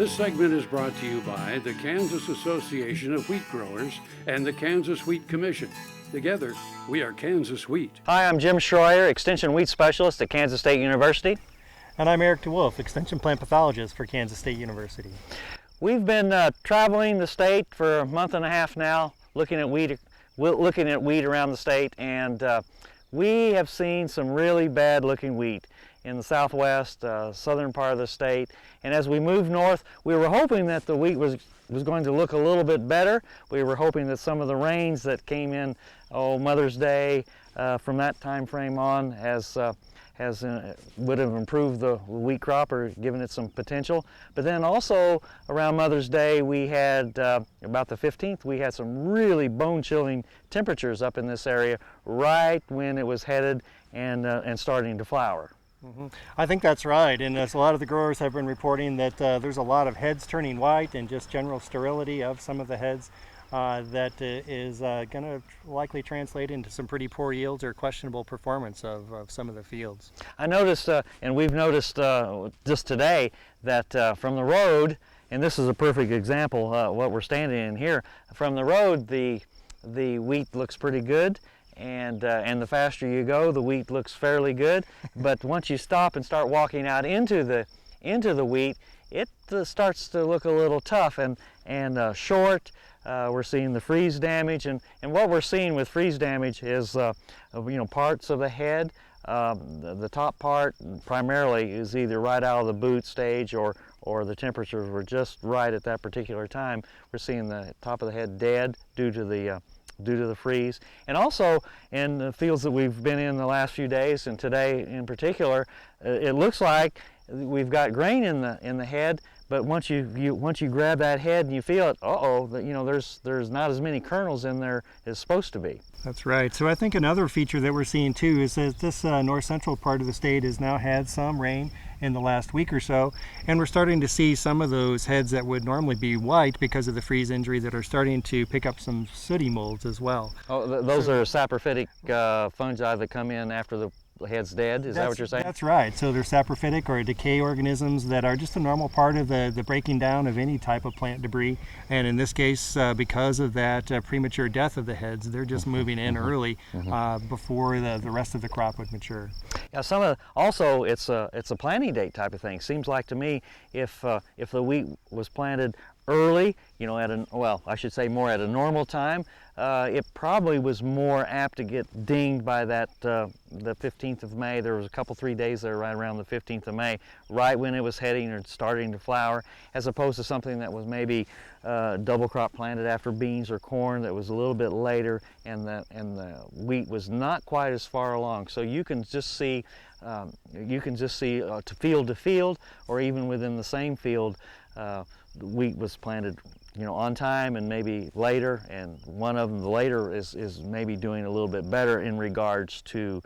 This segment is brought to you by the Kansas Association of Wheat Growers and the Kansas Wheat Commission. Together, we are Kansas Wheat. Hi, I'm Jim Shroyer, Extension Wheat Specialist at Kansas State University. And I'm Erick DeWolf, Extension Plant Pathologist for Kansas State University. We've been traveling the state for a month and a half now, looking at wheat around the state, and we have seen some really bad looking wheat in the southwest, southern part of the state. And as we move north, we were hoping that the wheat was going to look a little bit better. We were hoping that some of the rains that came in, Mother's Day, from that time frame on would have improved the wheat crop or given it some potential. But then also around Mother's Day, we had, about the 15th, we had some really bone-chilling temperatures up in this area right when it was headed and starting to flower. Mm-hmm. I think that's right, and as a lot of the growers have been reporting that there's a lot of heads turning white and just general sterility of some of the heads that is going to likely translate into some pretty poor yields or questionable performance of some of the fields. I noticed, and we've noticed just today, that from the road, and this is a perfect example what we're standing in here, from the road the wheat looks pretty good. And the faster you go, the wheat looks fairly good. But once you stop and start walking out into the wheat, it starts to look a little tough and short. We're seeing the freeze damage, and what we're seeing with freeze damage is parts of the head. The top part primarily is either right out of the boot stage or the temperatures were just right at that particular time. We're seeing the top of the head dead due to the freeze. And also in the fields that we've been in the last few days, and today in particular, it looks like we've got grain in the head, but once you grab that head and you feel it, there's not as many kernels in there as supposed to be. That's right. So I think another feature that we're seeing too is that this north central part of the state has now had some rain in the last week or so, and we're starting to see some of those heads that would normally be white because of the freeze injury that are starting to pick up some sooty molds as well. Oh, those are saprophytic fungi that come in after the head's dead, is that what you're saying? That's right. So they're saprophytic or decay organisms that are just a normal part of the breaking down of any type of plant debris. And in this case, because of that premature death of the heads, they're just moving in early before the rest of the crop would mature. Yeah, also it's a planting date type of thing. Seems like to me if the wheat was planted early, I should say more at a normal time, it probably was more apt to get dinged by that the 15th of May. There was a couple 3 days there right around the 15th of May, right when it was heading or starting to flower, as opposed to something that was maybe double crop planted after beans or corn that was a little bit later, and the wheat was not quite as far along. So you can just see to field, or even within the same field, wheat was planted on time and maybe later, and one of them, the later, is maybe doing a little bit better in regards to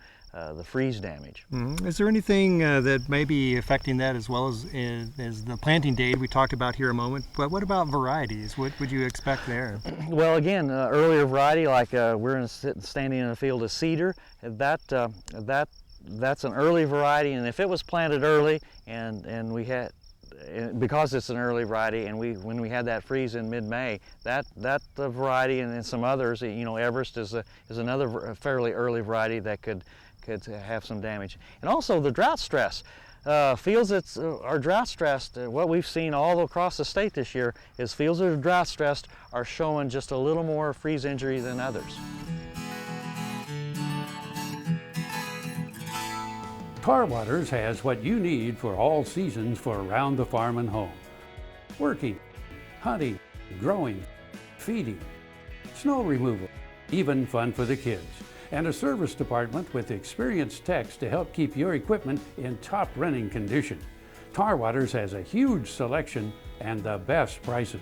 the freeze damage. Mm-hmm. Is there anything that may be affecting that as well as the planting date we talked about here a moment, but what about varieties? What would you expect there? Well, again, earlier variety, like we're standing in a field of cedar, that's an early variety, and if it was planted early and we had, because it's an early variety, and when we had that freeze in mid-May, that variety and some others, Everest is another fairly early variety that could have some damage. And also the drought stress. Fields that are drought stressed, what we've seen all across the state this year is fields that are drought stressed are showing just a little more freeze injury than others. Tar Waters has what you need for all seasons for around the farm and home. Working, hunting, growing, feeding, snow removal, even fun for the kids. And a service department with experienced techs to help keep your equipment in top running condition. Tar Waters has a huge selection and the best prices.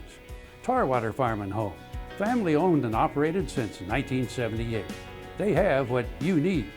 Tar Water Farm and Home, family owned and operated since 1978. They have what you need.